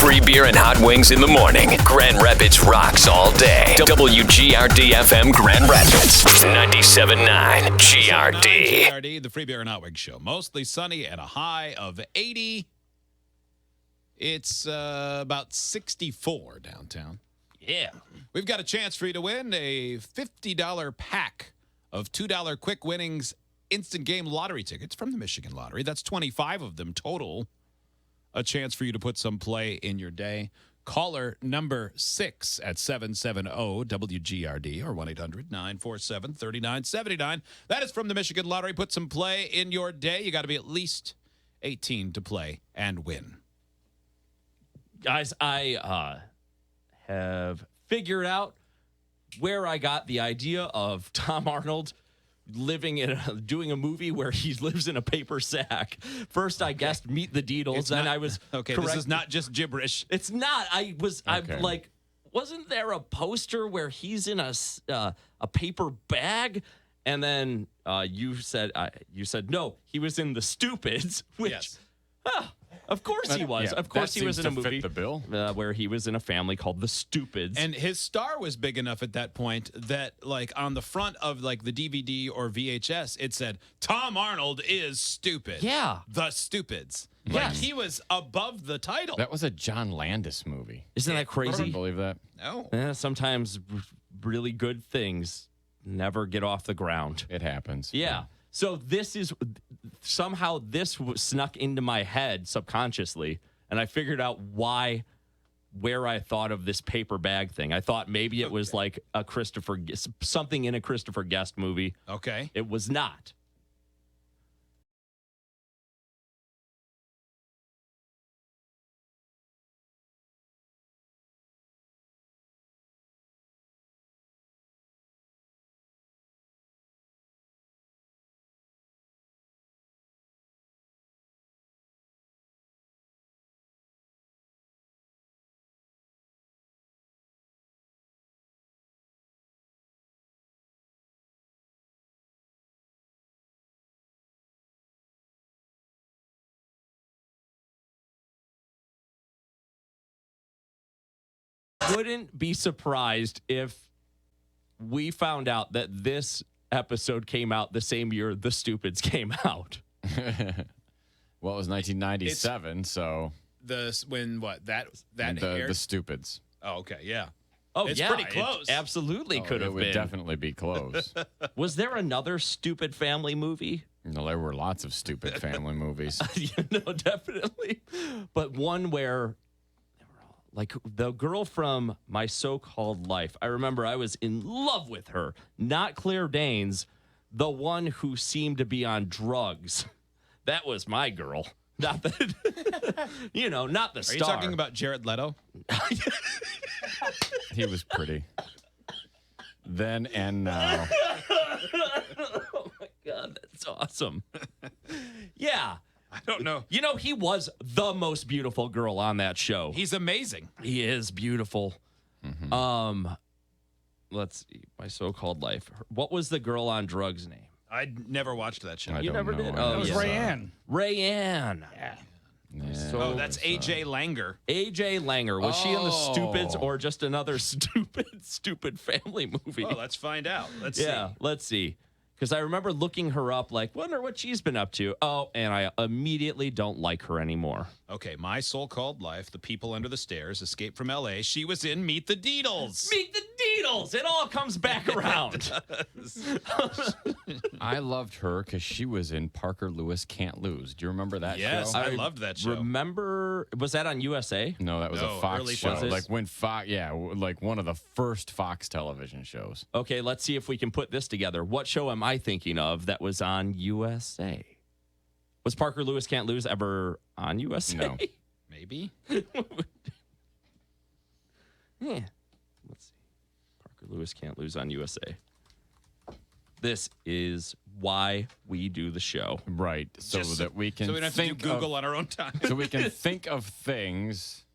Free beer and hot wings in the morning. Grand Rapids rocks all day. WGRD FM Grand Rapids. 97.9 GRD. GRD, the Free Beer and Hot Wings Show. Mostly sunny and a high of 80. It's about 64 downtown. Yeah. We've got a chance for you to win a $50 pack of $2 quick winnings instant game lottery tickets from the Michigan Lottery. That's 25 of them total. A chance for you to put some play in your day. Caller number 6 at 770-WGRD or 1-800-947-3979. That is from the Michigan Lottery. Put some play in your day. You got to be at least 18 to play and win. Guys, I have figured out where I got the idea of Tom Arnold doing a movie where he lives in a paper sack. First, I guessed Meet the Deedles, and I was okay. Correct. This is not just gibberish. It's not. I'm like, wasn't there a poster where he's in a paper bag? And then you said no, he was in The Stupids, which. Yes. Of course he was. Yeah, of course he was in a movie fit the bill. Where he was in a family called The Stupids. And his star was big enough at that point that, like, on the front of, like, the DVD or VHS, it said, Tom Arnold is stupid. Yeah. The Stupids. Yes. Like, he was above the title. That was a John Landis movie. Isn't that I crazy? believe that. No. Sometimes really good things never get off the ground. It happens. Yeah. So this snuck into my head subconsciously, and I figured out where I thought of this paper bag thing. I thought maybe it was like something in a Christopher Guest movie. Okay. It was not. Wouldn't be surprised if we found out that this episode came out the same year The Stupids came out. Well, it was 1997, so That aired? the Stupids. Oh, okay, yeah. Oh, It's yeah, pretty close. It absolutely could It have would been. definitely be close. Was there another stupid family movie? No, there were lots of stupid family movies. Definitely. But one where, like, the girl from My So-Called Life, I remember I was in love with her. Not Claire Danes, the one who seemed to be on drugs. That was my girl. Not the, not the Are star. you talking about Jared Leto? He was pretty. Then and now. Oh, my God. That's awesome. Yeah. I don't know. He was the most beautiful girl on that show. He's amazing. He is beautiful. Mm-hmm. Let's see. My So-Called Life. What was the girl on drugs' name? I never watched that show. You never did? Oh, It was yes. Rayanne. Rayanne. Yeah. Oh, that's A.J. Langer. A.J. Langer. Was she in The Stupids or just another stupid family movie? Well, let's find out. Let's see. Because I remember looking her up, like, wonder what she's been up to. Oh, and I immediately don't like her anymore. Okay, My So-Called Life, The People Under the Stairs, Escape from L.A. She was in Meet the Deedles. Meet the Deedles. It all comes back around. I loved her because she was in Parker Lewis Can't Lose. Do you remember that Yes, show? I loved that show. Remember, was that on USA? No, that was No, a Fox early show. Fox. Like when Fox, like one of the first Fox television shows. Okay, let's see if we can put this together. What show am I thinking of that was on USA? Was Parker Lewis Can't Lose ever on USA? No. Maybe. Yeah. Let's see. Parker Lewis Can't Lose on USA. This is why we do the show. Right. So that we can So we don't have to do think Google on our own time. so we can think of things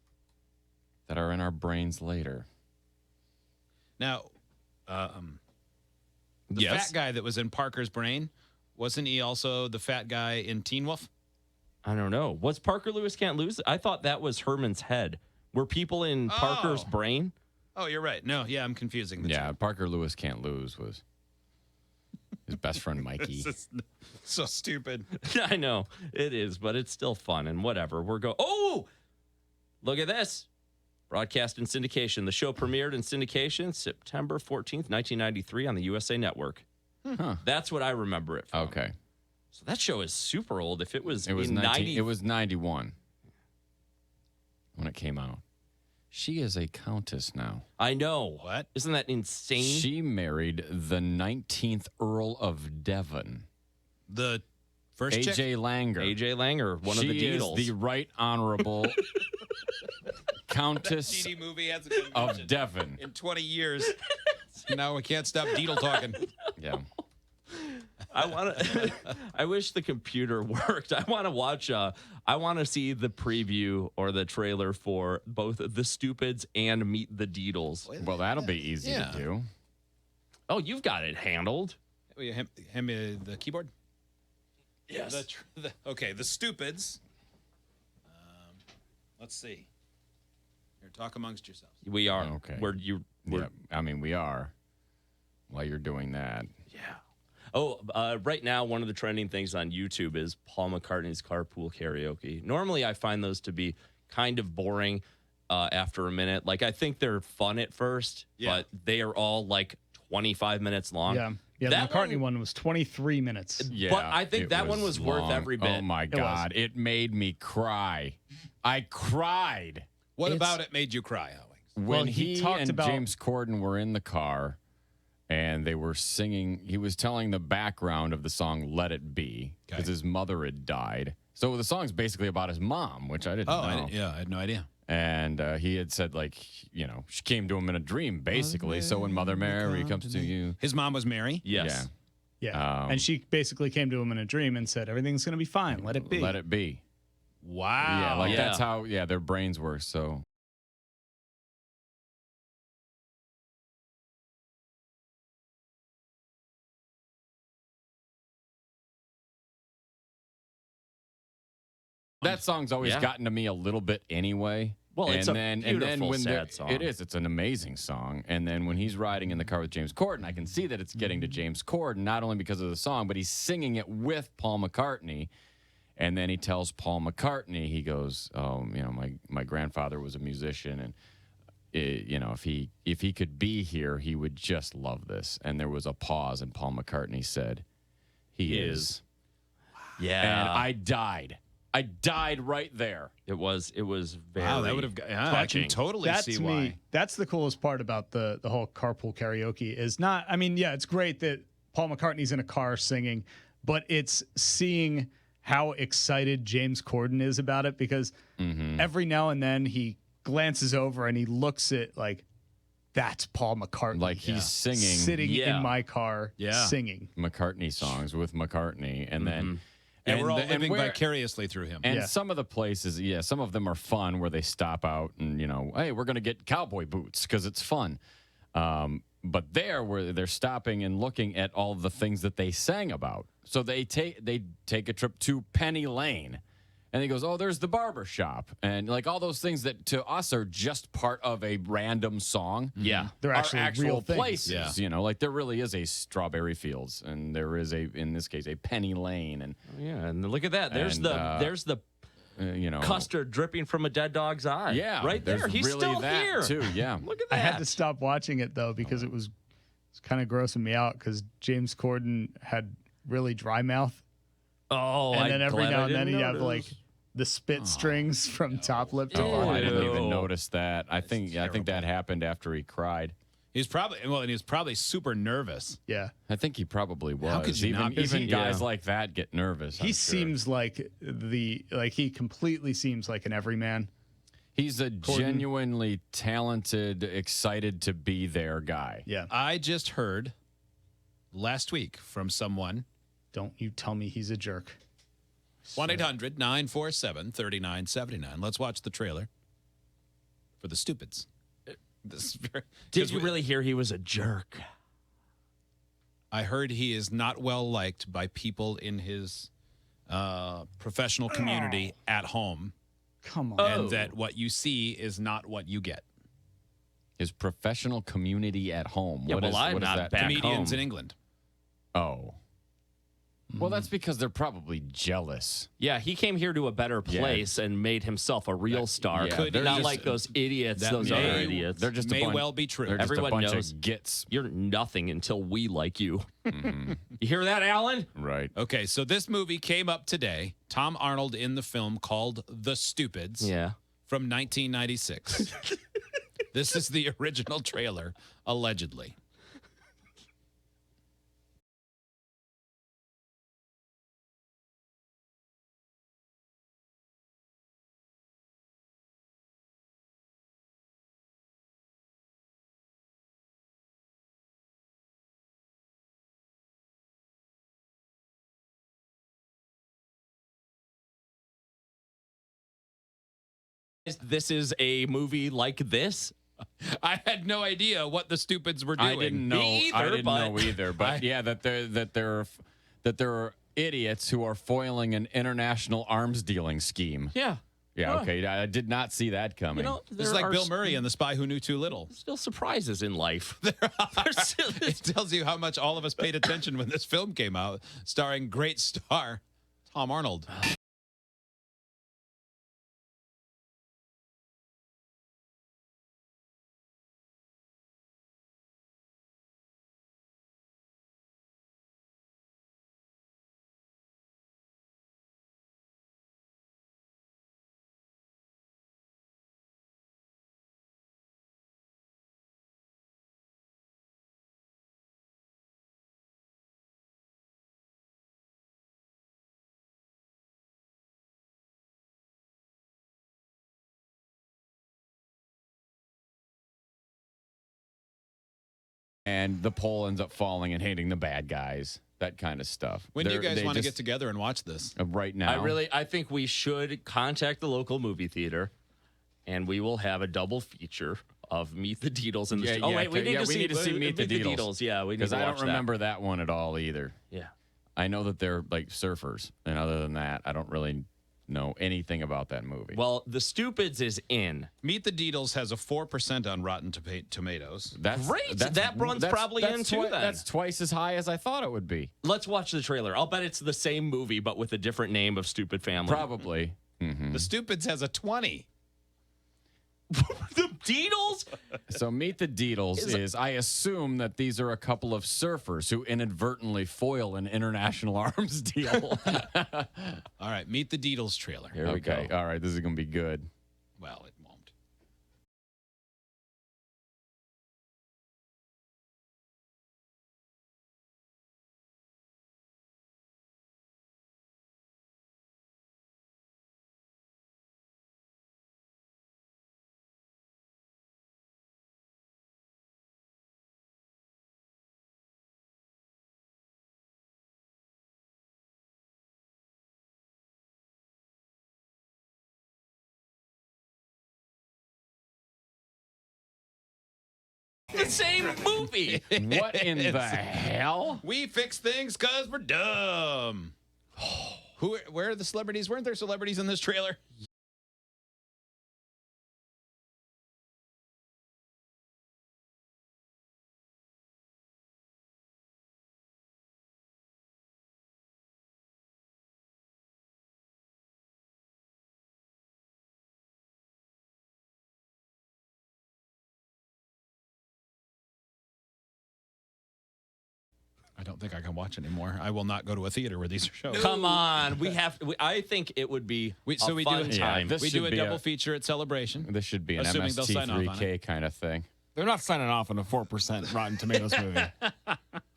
that are in our brains later. Now, the Yes. fat guy that was in Parker's brain, wasn't he also the fat guy in Teen Wolf? I don't know. What's Parker Lewis Can't Lose? I thought that was Herman's head Were people in Parker's brain? Oh, you're right. No, yeah, I'm confusing the Yeah, two. Parker Lewis Can't Lose was his best friend Mikey. This is so stupid. I know it is, but it's still fun and whatever. Oh, look at this. Broadcast and syndication. The show premiered in syndication September 14th, 1993 on the USA Network. Huh. That's what I remember it from. Okay. So that show is super old. If it was, It was in 90, It was 91 when it came out. She is a countess now. I know. What? Isn't that insane? She married the 19th Earl of Devon, The first chick? AJ Langer. AJ Langer, one of the Deedles. She is the Right Honorable Countess GD movie hasn't been of mentioned Devon. in 20 years. Now we can't stop Deedle talking. Yeah. I wish the computer worked. I want to watch. I want to see the preview or the trailer for both The Stupids and Meet the Deedles. Well, that'll be easy Yeah. to do. Oh, you've got it handled. Hand me the keyboard. Yes. Okay, the Stupids. Let's see. Here, talk amongst yourselves. We are. Okay. We're I mean, we are. While you're doing that. Yeah. Oh, right now, one of the trending things on YouTube is Paul McCartney's Carpool Karaoke. Normally, I find those to be kind of boring after a minute. Like, I think they're fun at first, but they are all like 25 minutes long. Yeah. Yeah, That the McCartney one was 23 minutes. Yeah, But I think it that one was worth long. every bit. Oh my God. It made me cry. I cried. What about it made you cry, Alex? When Well, he talked and about- James Corden were in the car and they were singing, he was telling the background of the song Let It Be because his mother had died. So the song's basically about his mom, which I didn't know. I had no idea. And he had said, like, you know, she came to him in a dream, basically. So when Mother Mary comes to you. His mom was Mary? Yes. Yeah. And she basically came to him in a dream and said, everything's going to be fine. Let it be. Let it be. Wow. Yeah, like Yeah. that's how, their brains work. So. That song's always gotten to me a little bit anyway. Well, it's a beautiful, when sad song. It is. It's an amazing song. And then when he's riding in the car with James Corden, I can see that it's getting to James Corden, not only because of the song, but he's singing it with Paul McCartney. And then he tells Paul McCartney, he goes, "Oh, you know, my grandfather was a musician, and you know, if he could be here, he would just love this." And there was a pause, and Paul McCartney said, "He is." Yeah. And I died. I died right there. It was very Wow, that would have. Yeah, I can totally That see to why. me, that's the coolest part about the whole Carpool Karaoke is not, I mean, yeah, it's great that Paul McCartney's in a car singing, but it's seeing how excited James Corden is about it because every now and then he glances over and he looks at like, that's Paul McCartney. Like he's singing sitting in my car singing. McCartney songs with McCartney, and then And we're all and living where- vicariously through him. And some of the places, some of them are fun where they stop out and, you know, hey, we're going to get cowboy boots because it's fun. But there, where they're stopping and looking at all the things that they sang about. So they take a trip to Penny Lane. And he goes, oh, there's the barber shop. And like all those things that to us are just part of a random song. Yeah. They're Are actually actual real things. places. You know, like there really is a Strawberry Fields, and there is in this case, a Penny Lane. And, Yeah, and look at that. There's And, the you know, custard dripping from a dead dog's eye. Yeah, right there. there's He's really still that here too. Yeah, Look at I that. had to stop watching it though because it's kind of grossing me out because James Corden had really dry mouth. Oh, And I'm then every glad now I and then didn't he'd have notice. like the spit strings from top lip to Oh, bottom. I didn't Ew. even notice that. I think that happened after he cried. He's probably and he was probably super nervous. Yeah. I think he probably was. How could you even not be? even guys Yeah. like that get nervous. He seems like he completely seems like an everyman. he's a genuinely talented, excited to be there guy. Yeah. I just heard last week from someone. Don't you tell me he's a jerk. 1-800-947-3979. Let's watch the trailer for The Stupids. This is very, Did 'cause you really hear he was a jerk? I heard he is not well liked by people in his professional community at home. Come on. and that what you see is not what you get. His professional community at home. Yeah, What well, is- I'm what is not that? back Comedians home. in England. Oh. Well, that's because they're probably jealous. Yeah, he came here to a better place and made himself a real star. yeah, Could they're not just- like those idiots, that those may- other idiots. They're just May a bunch, well be true. They're just Everyone a bunch knows. of gits. You're nothing until we like you. You hear that, Alan? Right. Okay, so this movie came up today. Tom Arnold in the film called The Stupids Yeah. from 1996. This is the original trailer, allegedly. This is a movie like this. I had no idea what the Stupids were doing. I didn't know. Me I either, didn't but- know either. But yeah, that there are idiots who are foiling an international arms dealing scheme. Yeah. Yeah. Huh. Okay. I did not see that coming. You know, This there is like are Bill Murray in The Spy Who Knew Too Little. still surprises in life. It tells you how much all of us paid attention when this film came out, starring great star Tom Arnold. And the pole ends up falling and hitting the bad guys. That kind of stuff. When do you They're- guys they want to just- get together and watch this? right now? I think we should contact the local movie theater, and we will have a double feature of Meet the Deedles in the. Yeah, oh yeah, wait, we okay, need yeah, to we see need to see Meet the Deedles. Yeah, we need because to I watch don't remember that one at all either. That. Yeah. I know that they're like surfers, and other than that, I don't really know anything about that movie. Well, The Stupids is in. Meet the Deedles has a 4% on Rotten Tomatoes. Great. That runs probably in too, then. That's twice as high as I thought it would be. Let's watch the trailer. I'll bet it's the same movie, but with a different name of Stupid Family. Probably. The Stupids has a 20. The Deedles? So Meet the Deedles is, I assume that these are a couple of surfers who inadvertently foil an international arms deal. All right, Meet the Deedles trailer. Here we go. All right. This is going to be good. Well, it won't. The same movie. What in the hell? We fix things because we're dumb. Where are the celebrities? Weren't there celebrities in this trailer? I don't think I can watch anymore. I will not go to a theater where these are shown. Come on. I think it would be We a fun time. this We do should a be double feature at Celebration. This should be an Assuming they'll sign off on MST3K kind of thing. They're not signing off on a 4% Rotten Tomatoes movie.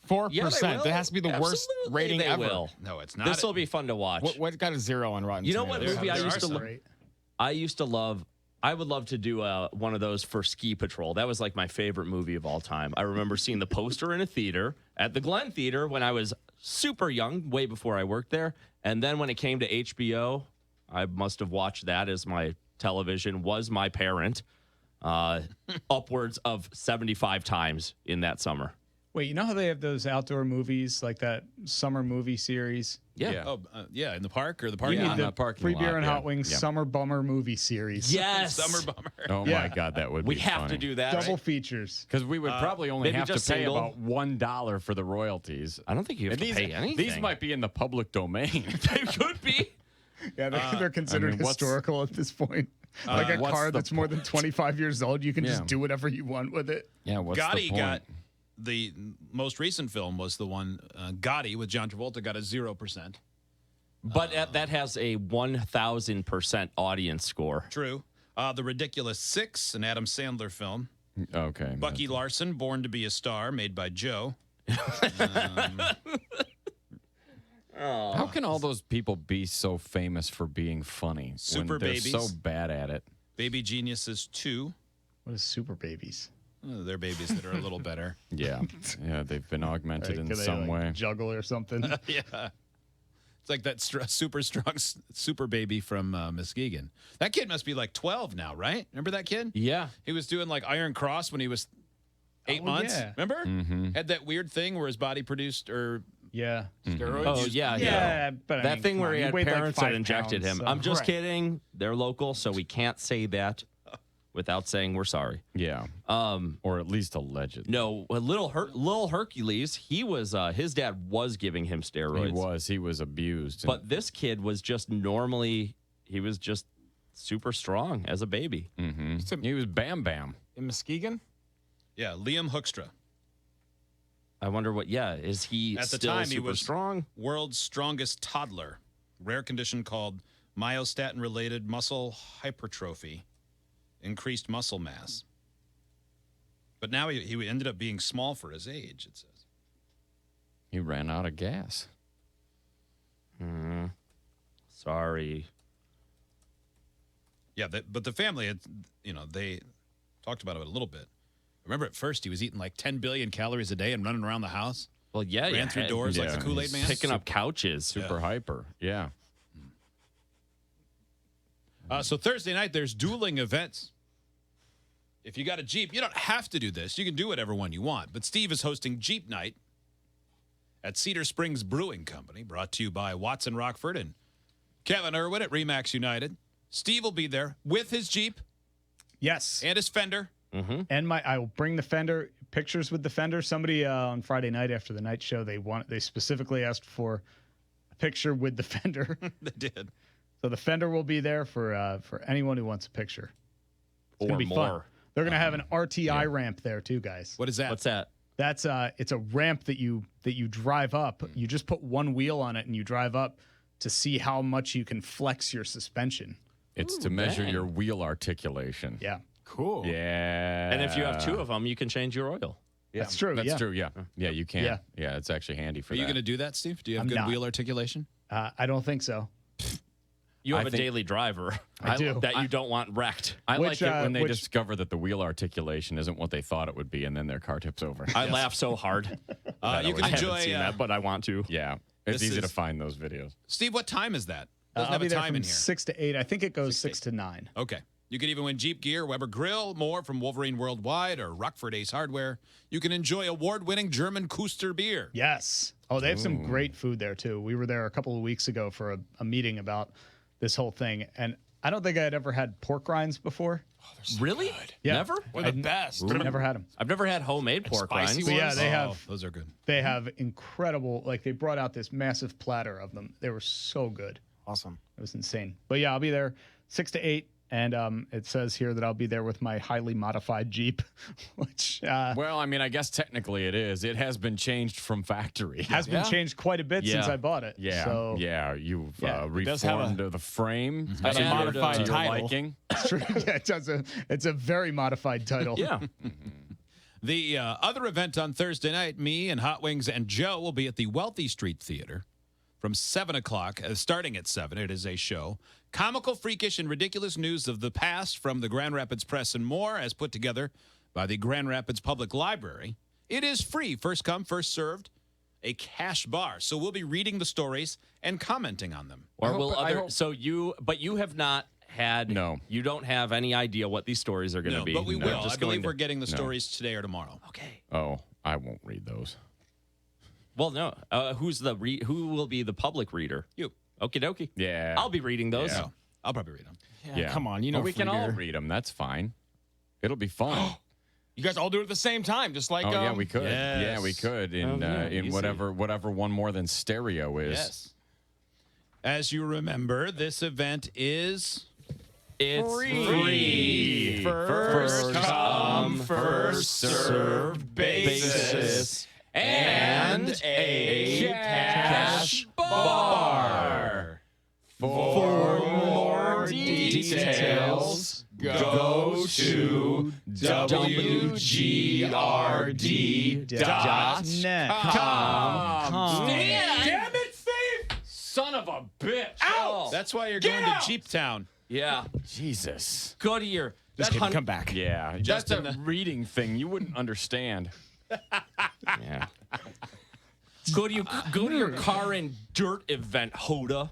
4%. Yeah, they will. That has to be the worst Absolutely rating they ever. will. No, it's not. This will be fun to watch. What got a 0 on Rotten You know what Tomatoes? movie I There used are to some. love? I used to love. I would love to do one of those for Ski Patrol. That was like my favorite movie of all time. I remember seeing the poster in a theater at the Glen Theater when I was super young, way before I worked there. And then when it came to HBO, I must have watched that as my television was my parent upwards of 75 times in that summer. Wait, you know how they have those outdoor movies, like that summer movie series? Yeah. Oh, yeah, in the park or the You parking need lot? the parking free lot, beer and yeah. hot wings Yeah. summer bummer movie series. Yes. Summer bummer. Oh Yeah. my God, that would We be have funny. to do that. Double features. Because we would probably only maybe have to just pay single. about $1 for the royalties. I don't think you have And to pay anything. These might be in the public domain. They could be. Yeah, they're considered I mean, what's- historical at this point. Like a what's car the that's more than 25 years old, you can Yeah. just do whatever you want with it. Yeah, what's the Gotti point? got the most recent film was the one Gotti with John Travolta got a 0%. But that has a 1,000% audience score. True. The Ridiculous Six, an Adam Sandler film. Okay. Bucky Larson, Born to Be a Star, made by Joe. How can all those people be so famous for being funny Super when they're Babies. so bad at it? Baby Geniuses 2. What is Super Babies? Oh, they're babies that are a little better. Yeah, yeah, they've been augmented in Can they, some way. juggle or something? Yeah. It's like that super strong super baby from Muskegon. That kid must be like 12 now, right? Remember that kid? Yeah. He was doing like Iron Cross when he was 8 months. yeah. Remember? Mm-hmm. Had that weird thing where his body produced Yeah. steroids. Oh, yeah. Yeah, but I that mean, thing come where on, he he had weighed like parents that 5 injected pounds, him. so- I'm just Right. kidding. They're local, so we can't say that without saying we're sorry. Yeah, or at least alleged. No, little Hercules, he was his dad was giving him steroids. He was abused. But this kid was just he was just super strong as a baby. He was Bam Bam. In Muskegon? Yeah, Liam Hoekstra, I wonder is he At the still time, he super was- strong? world's strongest toddler. Rare condition called myostatin-related muscle hypertrophy, increased muscle mass. But now he ended up being small for his age, it says. He ran out of gas. Sorry. Yeah, but the family had, they talked about it a little bit. Remember at first he was eating like 10 billion calories a day and running around the house? Well, yeah, Ran through doors like Yeah, the Kool-Aid he's man? picking up couches. Super hyper. Yeah. So Thursday night, there's dueling events. If you got a Jeep, you don't have to do this. You can do whatever one you want. But Steve is hosting Jeep Night at Cedar Springs Brewing Company, brought to you by Watson Rockford and Kevin Irwin at Remax United. Steve will be there with his Jeep Yes. and his Fender. And I will bring the Fender, pictures with the Fender. Somebody on Friday night after the night show, they specifically asked for a picture with the Fender. They did. So the Fender will be there for anyone who wants a picture. It's gonna Or be more. fun. They're gonna have an RTI ramp there too, guys. What is that? What's that? That's it's a ramp that you drive up. You just put one wheel on it and you drive up to see how much you can flex your suspension. It's to measure dang. your wheel articulation. Yeah, Cool. Yeah. And if you have two of them, you can change your oil. that's true. That's yeah. true. Yeah. Yeah, you can. Yeah. Yeah, it's actually handy for Are you that. going to do that, Steve? Do you have I'm good not. wheel articulation? I don't think so. You have I a think- daily driver I do. that you don't want wrecked. I Which, like it when they which- discover that the wheel articulation isn't what they thought it would be, and then their car tips over. I laugh so hard. You I can haven't enjoy. seen that, but I want to. Yeah, it's This easy to is- find those videos. Steve, what time is that? Doesn't I'll have be a there time from in here. 6 to 8. I think it goes 6 to 9. Okay. You can even win Jeep gear, Weber Grill, more from Wolverine Worldwide or Rockford Ace Hardware. You can enjoy award-winning German Kuster beer. Yes. Oh, they have some great food there too. We were there a couple of weeks ago for a meeting about this whole thing, and I don't think I'd ever had pork rinds before. Really? Yeah. Never? They're the best. Never had them. I've never had homemade pork spicy rinds. So yeah, ones? they Oh, have those are good. they have incredible. Like they brought out this massive platter of them. They were so good. Awesome. It was insane. But yeah, I'll be there 6 to 8, and it says here that I'll be there with my highly modified Jeep, which Well, I mean, I guess technically it is. It has been changed from factory. has been changed quite a bit since Yeah. I bought it. Yeah, So yeah. You've Yeah, it does have reformed the frame. got a to your- modified to your title. liking. it's true. Yeah, it's a very modified title. Yeah. The other event on Thursday night, me and Hot Wings and Joe will be at the Wealthy Street Theater from 7 o'clock, starting at 7. It is a show. Comical, freakish, and ridiculous news of the past from the Grand Rapids Press and more, as put together by the Grand Rapids Public Library. It is free, first come, first served, a cash bar. So we'll be reading the stories and commenting on them. Or I will hope- I other hope- so you but you have not had No. you don't have any idea what these stories are going to No, be. but we No, will. just I believe going to- we're getting the stories today or tomorrow. Okay. Oh, I won't read those. Well, no. Who will be the public reader? You. Okie dokie. Yeah. I'll be reading those. Yeah. I'll probably read them. Yeah, come on. You know, But we can all Frieder. read them. That's fine. It'll be fun. You guys all do it at the same time, just like. Oh yeah, we could. yes. Yeah, we could in easy. whatever one more than stereo is. Yes. As you remember, this event is It's free. First come, first served basis. And a cash bar. For more details, go to wgrd.com. Damn it, Steve! Son of a bitch! Ow! That's why you're going to Jeep Town. Yeah. Jesus. Go to your. Just kidding, come back. Yeah, that's a reading thing you wouldn't understand. Yeah. Go to your car and dirt event, Hoda.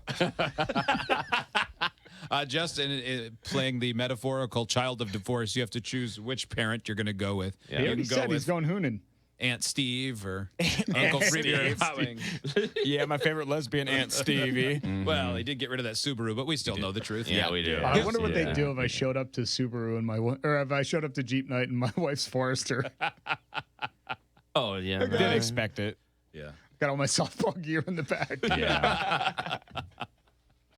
Justin, playing the metaphorical child of divorce, you have to choose which parent you're going to go with. Yeah. He You already can go said he's with going Hoonin. Aunt Steve or Uncle Frieder. Yeah, my favorite lesbian Aunt Stevie. Well, he did get rid of that Subaru, but we still know the truth. Yeah, we do. I wonder what they'd do if I showed up to Subaru and or if I showed up to Jeep Night and my wife's Forester. Oh, yeah. Didn't expect it. Yeah. Got all my softball gear in the back. Yeah.